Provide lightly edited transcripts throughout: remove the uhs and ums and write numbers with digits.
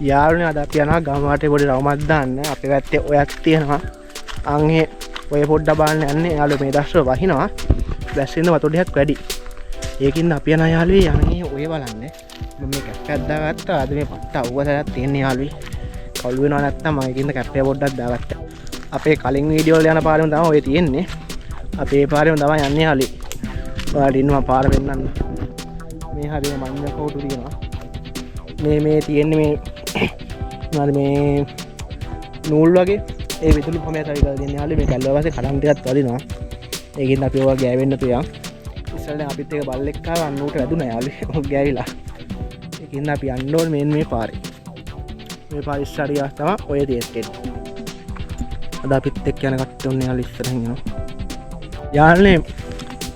යාළුවනේ අද අපි යනවා ගම වටේ පොඩි රවුමක් දාන්න. අපේ පැත්තේ ඔයක් තියෙනවා. අංගේ ඔය පොඩ්ඩක් බලන්න යන්නේ. යාළුවෝ මේ දවස්වල වහිනවා. දැස්සින්න වතුර ටිකක් වැඩි. ඒකින්ද අපි යන යාළුවේ යන්නේ ඔය බලන්න. මම මේ කැප්පයක් දාගත්තා. අද මේ පට්ට අවුවසක් තියෙන යාළුවේ. කවුරු වෙනව නැත්තම් මම ඒකින්ද කැප්පය පොඩ්ඩක් දාගත්තා. අපේ කලින් වීඩියෝ වල යන පාරෙම තමයි ඔය තියෙන්නේ. අපි මේ පාරෙම තමයි යන්නේ යාළුවේ. ඔයාලට ඉන්නවා පාර වෙන්නන්න. මේ හරිය මංජ කෝටු තියෙනවා. මේ තියෙන්නේ මේ නූල් වගේ ඒ විදුලි පොමේ තමයි කරලා දෙන්නේ යාළුවේ. මේ කල්ලුව පස්සේ කඩම් ටිකක් වදිනවා. ඒකින්ද අපි ඔයා ගෑවෙන්න තුයන්. ඉස්සෙල්ලා අපිත් එක බල්ලෙක් ආවා අන්නූට වැදුනා යාළුවේ. ඔක් ගෑවිලා. ඒකින්ද අපි යන්න ඕනේ මේ පාරේ. මේ පාර ඉස්සරියා තමයි ඔය තියෙන්නේ. අද අපිත් එක්ක යන කට්ටිය ඔන්න යාළුවා ඉස්සරහින් එනවා. යාළුවනේ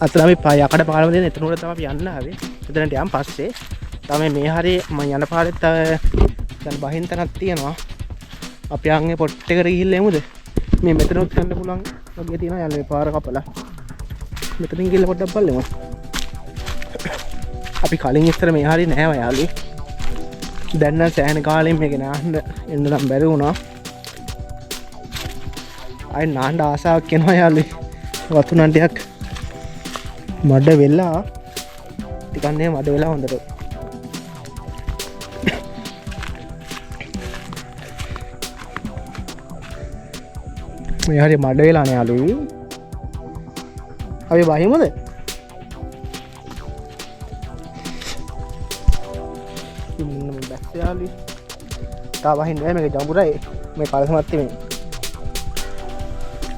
අතන අපි යකඩ පාරම දෙන එතන උඩ තමයි අපි යන්න ආවේ. එතනට යන් පස්සේ තමයි මේ හරිය මම යන පාරෙත් දැන් බහින් තැනක් තියෙනවා. අපි යන්නේ පොට්ටේකට ගිහිල්ලා එමුද? මේ මෙතනොත් යන්න පුළුවන් වගේ තියෙනවා යාළුවේ පාර කපලා. මෙතනින් ගිහිල්ලා පොඩ්ඩක් බලමු. අපි කලින් ඉස්සර මේ හරිය නෑව යාළුවේ. දැන් නම් සෑහෙන කාලෙන් මේක නාන්න එන්න නම් බැරි වුණා. අය නාන්න ආසාවක් එනවා යාළුවේ. වතුනන් ටිකක් මඩ වෙලා ටිකක් නේ මඩ වෙලා හොඳට. මේ හරිය මඩ වෙලා නේ යාළුවෝ. අපි බහිමුද? ඉන්න බැස්ස යාළුවෝ. තා බහින්න බෑ මේක ජඹුරයි. මේ පළසමත් තියෙන්නේ.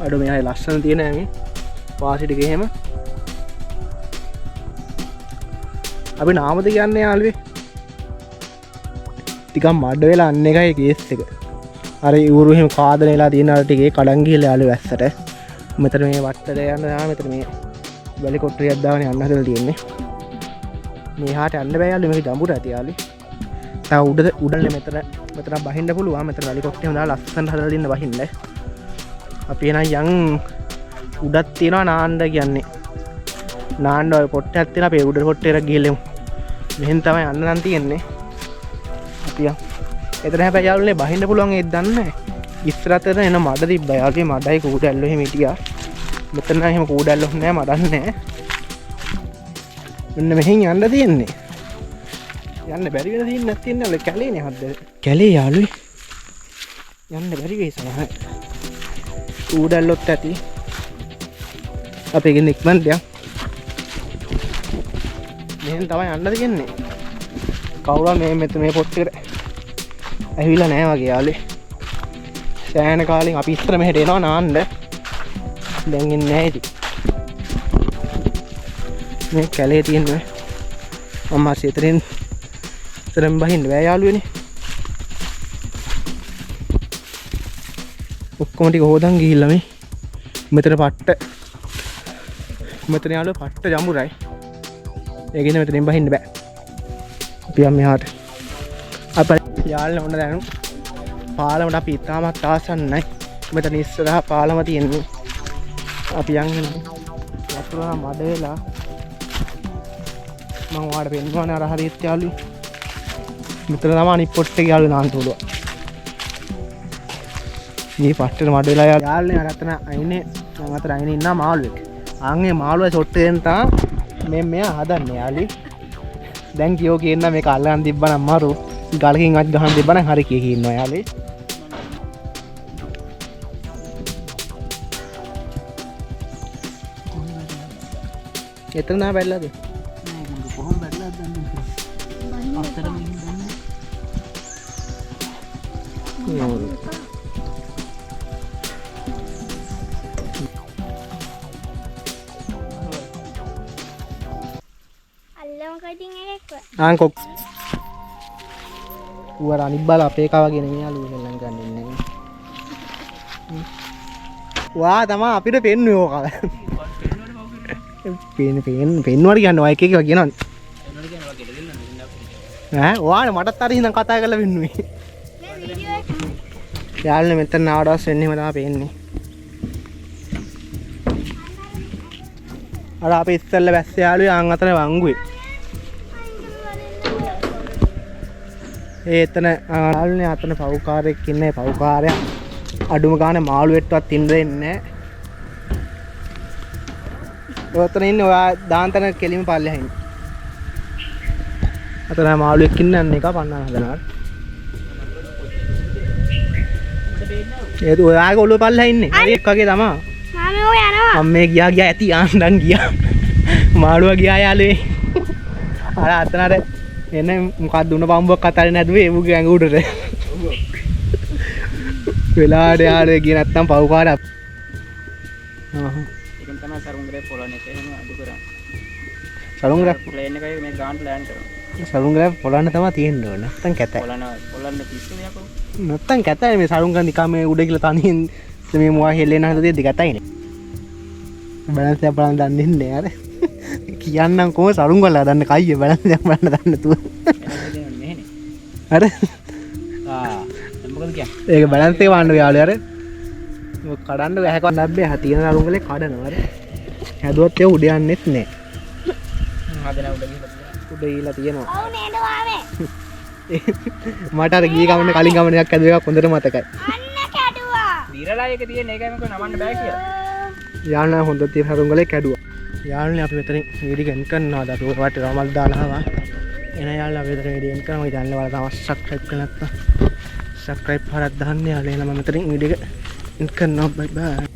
අඩෝ මේ හරිය ලස්සන තියෙන මේ වාසි ටික එහෙම. අපි නාමද කියන්නේ යාළුවේ. ටිකක් මඩ වෙලා අන්න එකයි කේස් එක. අර ඉවුරු එහෙම කාදන වෙලා තියෙන අර ටිකේ කඩන් ගිහලා යාළුවේ වැස්සට. මෙතන මේ වට්ටට යන්න යා මෙතන මේ වැලි කොට්ටියක් දාගෙන යන්න හදලා තියෙන්නේ. මේ හාට යන්න බෑ යාළුවේ මේක ජඹුර ඇති යාළුවේ. තා උඩනේ මෙතන බහින්න පුළුවන්. මෙතන වැලි කොට්ටියම දාලා ලස්සන හදලා දෙන්න බහින්න. අපි එනන් යන් උඩක් තියනවා නාන්න කියන්නේ. නාන්න ඔය පොට්ටයක් තියෙනවා. අපි උඩ පොට්ටේට ගිහලා මෙහෙන් තමයි යන්න නම් තියෙන්නේ. අපි එතන හැබැයි යාළුවනේ බහින්න පුළුවන් ඒත් දන්නේ නැහැ. ඉස්සරහට එන මඩ තිබ්බා යාළුවේ. මඩයි කූඩැල්ලෝ එහෙම හිටියා. මෙතන නම් එහෙම කූඩැල්ලෝ නැහැ මඩක් නැහැ. මෙන්න මෙහෙන් යන්න තියෙන්නේ. යන්න බැරි වෙන තියෙන්නේ නැති නේ කැලේනේ හද්ද. කැලේ යාළුවේ. යන්න බැරි වෙයි සමහර. කූඩැල්ලොත් ඇති. අපි ගෙන් ඉක්මනට යන්න. මෙහෙන් තමයි යන්න දෙන්නේ. කවුරුන් මේ පොට්ටේට ඇවිල්ලා නැහැ වගේ යාළුවේ. සෑහෙන කාලෙන් අපි ඉස්සර මෙහෙට එනවා නාන්න. දැන් එන්නේ නැහැ ඉතින්. මේ කැලේ තියෙන්නේ මම සිතරින් බහින්න බෑ යාළුවනේ. ඔක්කොම ටික හොදන් ගිහිල්ලා මේ මෙතන පට්ට මෙතන යාළුවෝ පට්ට ජඹුරයි. ඒකින්ද මෙතනින් බහින්න බෑ. අපි යම් මෙහාට. අපේ යාළුවෝ ඔන්න දැන් පාලමට අපි ඉතාමත් ආසන්නයි. මෙතන ඉස්සරහා පාලම තියෙන්නේ. අපි යන්නේ වතුර මඩ වෙලා මම ඔයාලට පෙන්නනවා අර හරියට යාළුවෝ. මෙතන තමයි අනිත් පොට්ටේ යාළුවෝ නාන්න පුළුවන්. මේ පට්ටේ මඩ වෙලා යාළුවනේ අර අතන අයිනේ මම අතන අයිනේ ඉන්නා මාළුවෙක්. ආන්ගේ මාළුවා සොට්ටෙන් තමයි මෙයා හදන්නේ යාළුවෝ. දැන් කියෝ කියන්න මේක අල්ලන් තිබ්බනම් මාරු ගලකින් අත් ගහන් තිබ්බනම් හරි කිය ඉන්නවා යාළුවේ. එතන නා බැලලාද? නෑ කොහොම බැලලාද දන්නේ නැහැ. අතරම ඉන්නේ. ආන්කොක් උවර අනිත් බල අපේ කා වගේ නෙමෙයි යාළුවෝ හෙල්ලන් ගන්න ඉන්නේ. වා තමයි අපිට පෙන්නුවේ ඕක. පෙන්නුවට කියන්නේ ඔය එක එක කියනවනේ. ඈ ඔයාලා මටත් අර හින්දා කතා කරලා පෙන්නුවේ. යාළුවනේ මෙතන ආවඩස් වෙන්නේ එහෙම තමයි පෙන්නේ. අර අපි ඉස්සෙල්ලා වැස්ස යාළුවේ ආන් අතර වංගුවේ. එතන යාළුවනේ අතන පවුකාරයෙක් ඉන්නේ පවුකාරයා අඩුම ගානේ මාළුවෙට්ටවත් ඉන්න දෙන්නේ නැහැ. ඔතන ඉන්නේ ඔයා දාන්තන කෙලිම පල්ලෙහා ඉන්නේ. අතන මාළුවෙක් ඉන්න යන එක පන්නන්න හදනවා. ඒක ඔයාගේ ඔළුව පල්ලෙහා ඉන්නේ. හරි එක් වගේ තමයි. මම ඔය යනවා. මම මේ ගියා ඇති ආන්දන් ගියා. මාළුවා ගියා යාළුවේ. අර අතන අර එන්නේ මොකක්ද දුන පම්බුවක් අතාරින්න නැදුවේ ඒගොල්ලෝ ඇඟ උඩට. වෙලාවට යාළුවේ ගියේ නැත්තම් පව්කාරය. ඒකෙන් තමයි සරුංගරේ පොළොන්නේ එහෙම අඩු කරන්නේ. සරුංගරේ ප්ලේන් එකයි මේ ගාන්ට ලෑන්ඩ් කරනවා. සරුංගරේ පොළොන්න තමයි තියෙන්න ඕන. නැත්තම් කැතයි. පොළොන්න පිස්සුනේ යකෝ. නැත්තම් කැතයි මේ සරුංගර නිකන් මේ උඩ කියලා තනියෙන් මේ මොවා හෙල්ලෙන හද දෙද්දි කැතයිනේ. බැලන්ස් එක බලන්න දන්නේ නැහැ අර. කියන්නම් කොහොම සරුංගරලා දන්න කයිය බැලන්ස් එක බලන්න දන්නේ නැතුව. අර මොකද කියන්නේ? ඒක බැලන්ස් එක වන්න යාළුවා අර. ඔය කඩන්න වැහකවත් නැබ්බේ හා තියෙන සරුංගලේ කඩනවා අර. හැදුවත් ඒ උඩ යන්නෙත් නැහැ. හදන උඩ ගිහලා තියෙනවා. ඔව් නේද වාමේ. මට අර ගිය ගමනේ කලින් ගමන එකක් ඇදුව එකක් හොඳට මතකයි. අන්න කැඩුවා. දීරලා එක තියෙන එකයි මම නමන්න බෑ කියලා. යාළුවා හොඳ තියෙන සරුංගලේ කැඩුවා. යාළුවනේ අපි මෙතනින් වීඩියෝ එන් කරනවා අද අපි වට රමල් දාලා ආවා. එන යාළුවා අපි මෙතන වීඩියෝ එන් කරනවා. ඉතින් ඔයාලා තාම සබ්ස්ක්‍රයිබ් කරලා නැත්නම් සබ්ස්ක්‍රයිබ් හරක් දාන්න යාළුවා. එන මම මෙතනින් වීඩියෝ එන් කරනවා. බයි බයි.